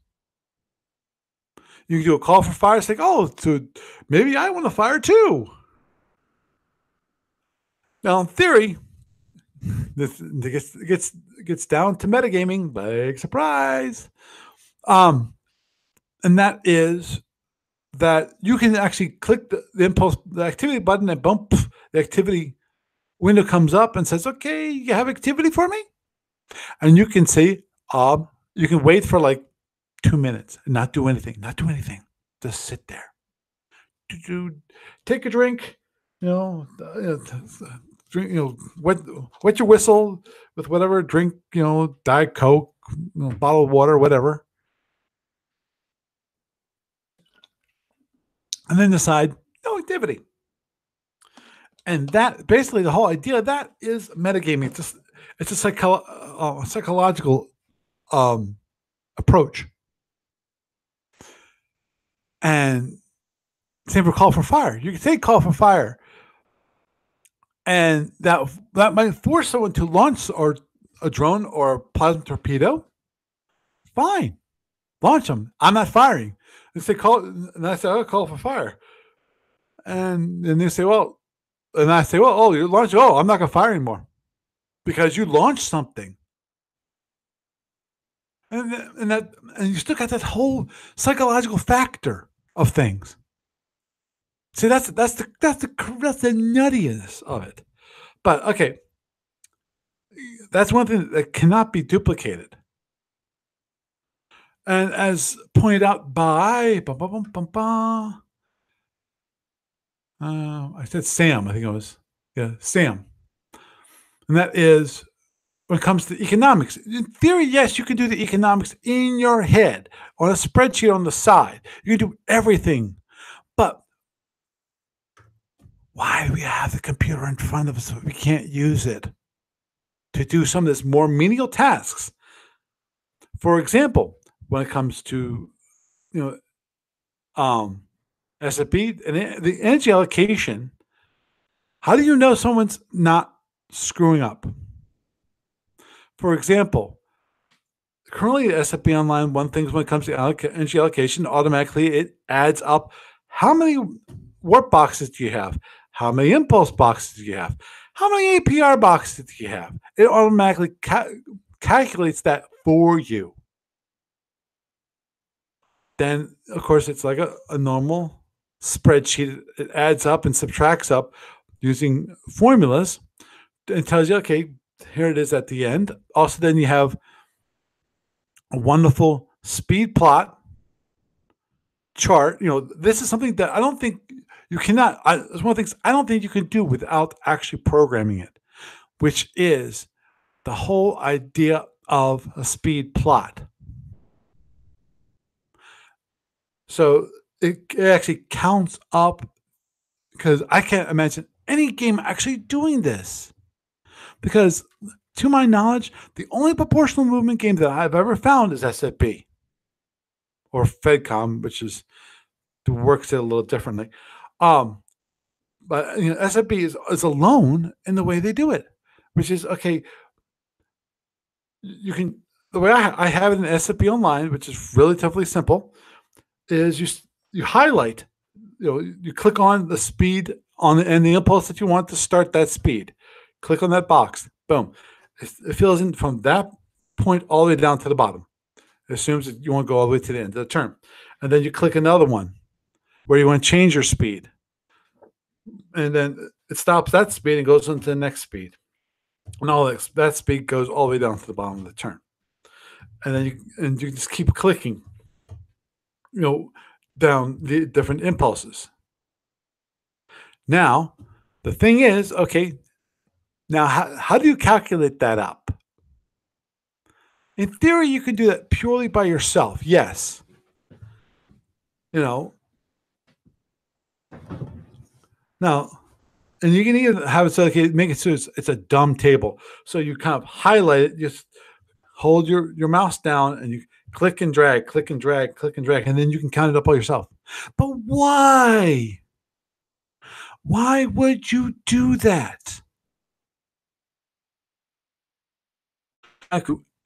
You can do a call for fire, say, oh, so maybe I want to fire too. Now, in theory, this gets down to metagaming, big surprise. And that is that you can actually click the activity button, and bump, the activity window comes up and says, okay, you have activity for me? And you can say, you can wait for like 2 minutes and not do anything. Just sit there. Take a drink, drink, wet your whistle with whatever drink, Diet Coke, bottle of water, whatever. And then decide, no activity. And that, basically, the whole idea of that is metagaming. It's a psychological approach. And same for call for fire. You can say call for fire, and that might force someone to launch or a drone or a plasma torpedo. Fine, launch them. I'm not firing. And say call, and I say, call for fire. And then they say, well, and I say, well, oh, you launched. Oh, I'm not going to fire anymore because you launched something. And you still got that whole psychological factor of things. See, that's the nuttiness of it. But okay, that's one thing that cannot be duplicated. And as pointed out by I said Sam, I think it was. Yeah, Sam. And that is when it comes to economics. In theory, yes, you can do the economics in your head on a spreadsheet on the side. You can do everything. But why do we have the computer in front of us if we can't use it to do some of this more menial tasks? For example, when it comes to SFP and the energy allocation, how do you know someone's not screwing up? For example, currently at SFP Online, one thing when it comes to energy allocation, automatically it adds up how many warp boxes do you have? How many impulse boxes do you have? How many APR boxes do you have? It automatically calculates that for you. Then, of course, it's like a normal spreadsheet. It adds up and subtracts up using formulas and tells you, okay, here it is at the end. Also, then you have a wonderful speed plot chart. This is something that I don't think you cannot. It's one of the things I don't think you can do without actually programming it, which is the whole idea of a speed plot. So it actually counts up, because I can't imagine any game actually doing this. Because to my knowledge, the only proportional movement game that I've ever found is SFB or FedCom, which works it a little differently. But SFB is alone in the way they do it, which is okay. You can the way I have it in SFB Online, which is relatively simple, is you highlight, you click on the speed and the impulse that you want to start that speed. Click on that box. Boom. It fills in from that point all the way down to the bottom. It assumes that you want to go all the way to the end of the turn. And then you click another one where you want to change your speed. And then it stops that speed and goes into the next speed. And all that speed goes all the way down to the bottom of the turn. And then you just keep clicking, down the different impulses. Now, the thing is, okay, now how do you calculate that up? In theory, you can do that purely by yourself. Yes. Now, and you can even have it so, okay, make it so it's a dumb table. So you kind of highlight it, just hold your mouse down and you click and drag, click and drag, click and drag, and then you can count it up all yourself. But why? Why would you do that?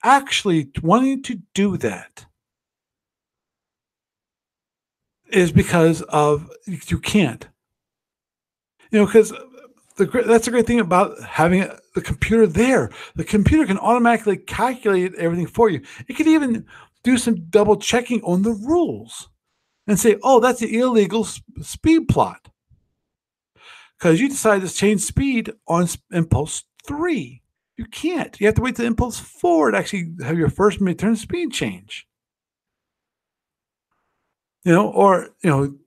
Actually wanting to do that is because of you can't. Because that's a great thing about having the computer there. The computer can automatically calculate everything for you. It can even do some double checking on the rules and say, oh, that's an illegal speed plot, because you decided to change speed on impulse 3. You can't. You have to wait to impulse 4 to actually have your first midturn speed change. Or you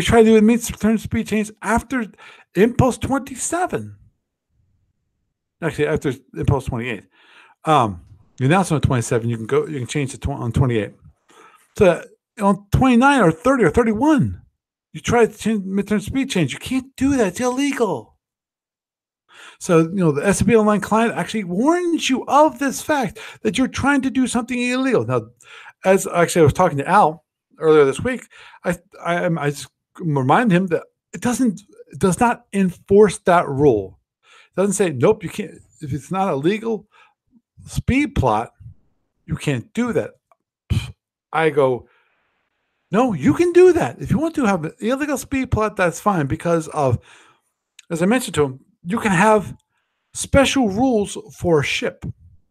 try to do a midturn speed change after impulse 27. Actually, after impulse 28. You're now on 27. You can change it on 28. So on 29 or 30 or 31, you try to change midturn speed change. You can't do that. It's illegal. So, the SFB Online client actually warns you of this fact that you're trying to do something illegal. Now, as actually I was talking to Al earlier this week, I just remind him that it does not enforce that rule. It doesn't say, nope, you can't. If it's not a legal speed plot, you can't do that. I go, no, you can do that. If you want to have an illegal speed plot, that's fine, because of, as I mentioned to him, you can have special rules for a ship.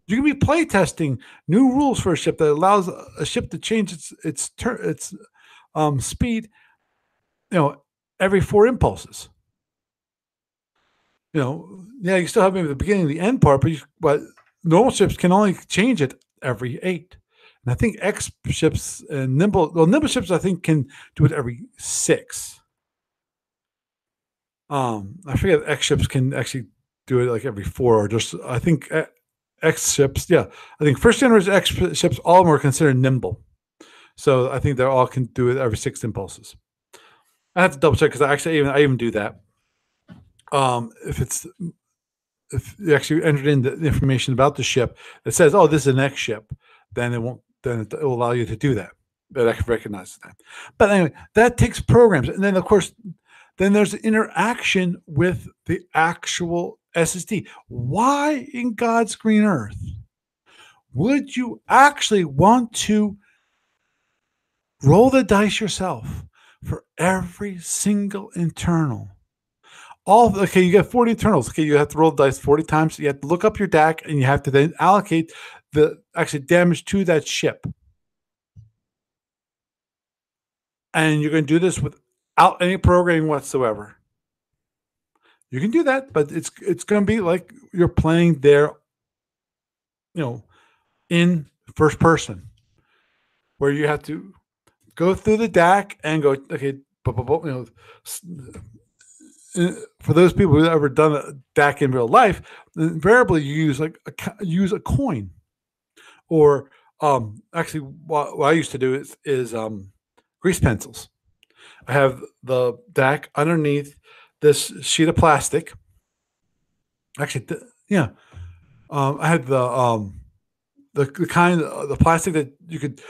You can be playtesting new rules for a ship that allows a ship to change its speed, every 4 impulses. You still have maybe the beginning and the end part, but normal ships can only change it every 8. And I think X ships and nimble ships, I think, can do it every 6. I forget if X ships can actually do it like every 4, or just, I think X ships. Yeah, I think first generation X ships, all of them are considered nimble. So I think they all can do it every 6 impulses. I have to double check, because I even do that. If you actually entered in the information about the ship, it says, oh, this is an X ship, then it will allow you to do that. But I can recognize that. But anyway, that takes programs. And then, of course, there's interaction with the actual SSD. Why in God's green earth would you actually want to roll the dice yourself for every single internal all okay, you get 40 internals. Okay, you have to roll the dice 40 times. You have to look up your DAC and you have to then allocate the actually damage to that ship. And you're going to do this without any programming whatsoever. You can do that, but it's going to be like you're playing there, in first person, where you have to go through the DAC and go, okay, for those people who've ever done a DAC in real life, invariably you use a coin, or actually, what I used to do is grease pencils. I have the DAC underneath this sheet of plastic. Actually, yeah, I had the kind of the plastic that you could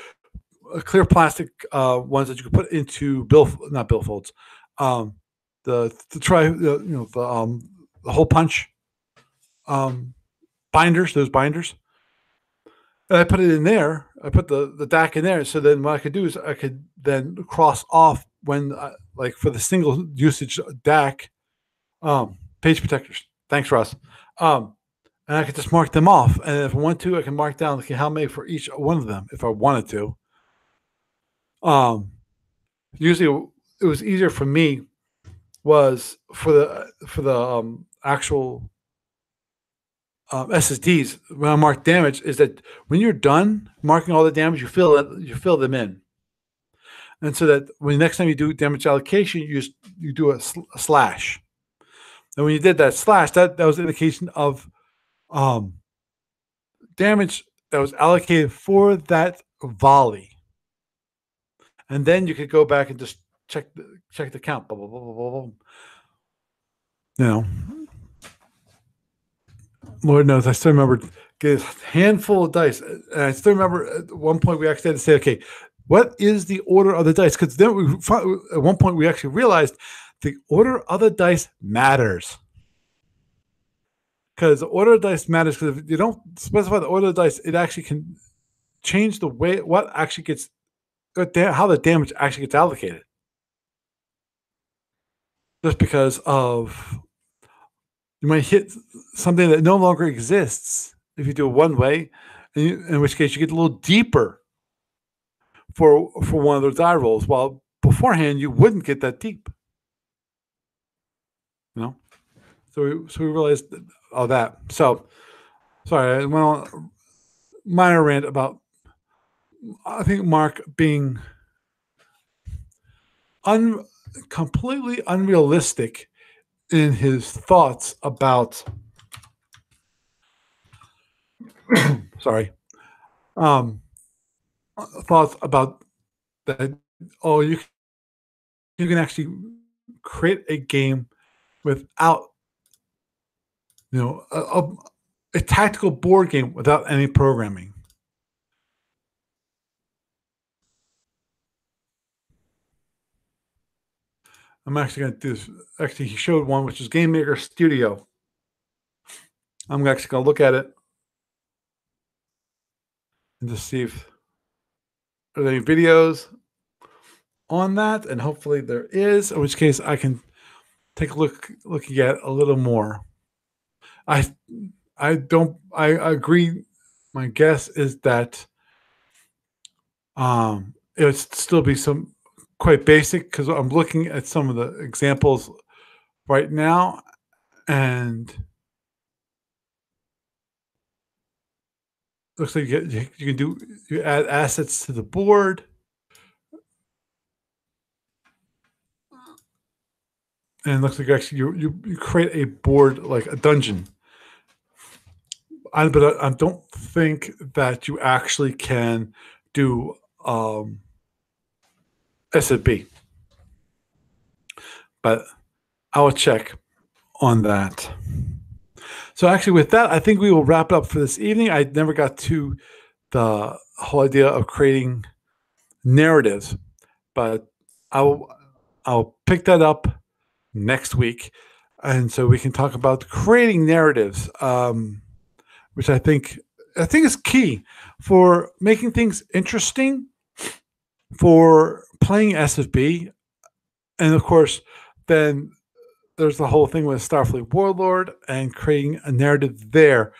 clear plastic ones that you could put into not billfolds, the try the hole punch binders, those binders. And I put it in there. I put the DAC in there. So then what I could do is I could then cross off when, like for the single usage DAC, page protectors. Thanks, Russ. And I could just mark them off. And if I want to, I can mark down how many for each one of them if I wanted to. Usually it was easier for me was for the actual SSDs when I mark damage is that when you're done marking all the damage, you fill them in, and so that when next time you do damage allocation, you do a slash, and when you did that slash, that was an indication of damage that was allocated for that volley, and then you could go back and just check the count. Blah, blah, blah, blah, blah. Lord knows, I still remember getting a handful of dice, and I still remember at one point we actually had to say, okay, what is the order of the dice? Because then at one point we actually realized the order of the dice matters. Because the order of the dice matters, because if you don't specify the order of the dice, it actually can change the way what actually gets, how the damage actually gets allocated. Just because of you might hit something that no longer exists if you do it one way, in which case you get a little deeper for one of those die rolls, while beforehand you wouldn't get that deep. So we realized all that. So sorry, I went on a minor rant about, I think, Mark being completely unrealistic in his thoughts about sorry thoughts about that. Oh, you can actually create a game without a tactical board game without any programming. I'm actually going to do this. Actually, he showed one, which is Game Maker Studio. I'm actually going to look at it and just see if there's any videos on that, and hopefully there is, in which case I can take a look at a little more. I agree. My guess is that it would still be some quite basic, because I'm looking at some of the examples right now, and looks like you can add assets to the board, and it looks like actually you create a board like a dungeon. But I don't think that you actually can do SFB. But I will check on that. So actually, with that, I think we will wrap it up for this evening. I never got to the whole idea of creating narratives, but I'll pick that up next week, and so we can talk about creating narratives, which I think is key for making things interesting, for playing SFB, and of course, then there's the whole thing with Starfleet Warlord and creating a narrative there.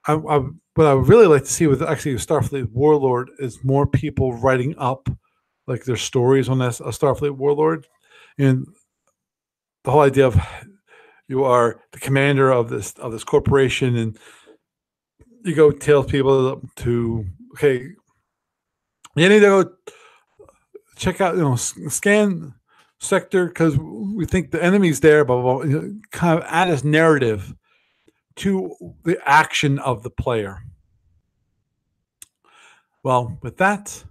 What I would really like to see with actually Starfleet Warlord is more people writing up like their stories on this a Starfleet Warlord, and the whole idea of you are the commander of this corporation, and you go tell people to okay, you need to go check out scan sector because we think the enemy's there. Blah blah blah. Kind of add this narrative to the action of the player. Well, with that,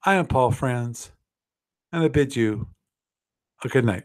I am Paul Franz, and I bid you a good night.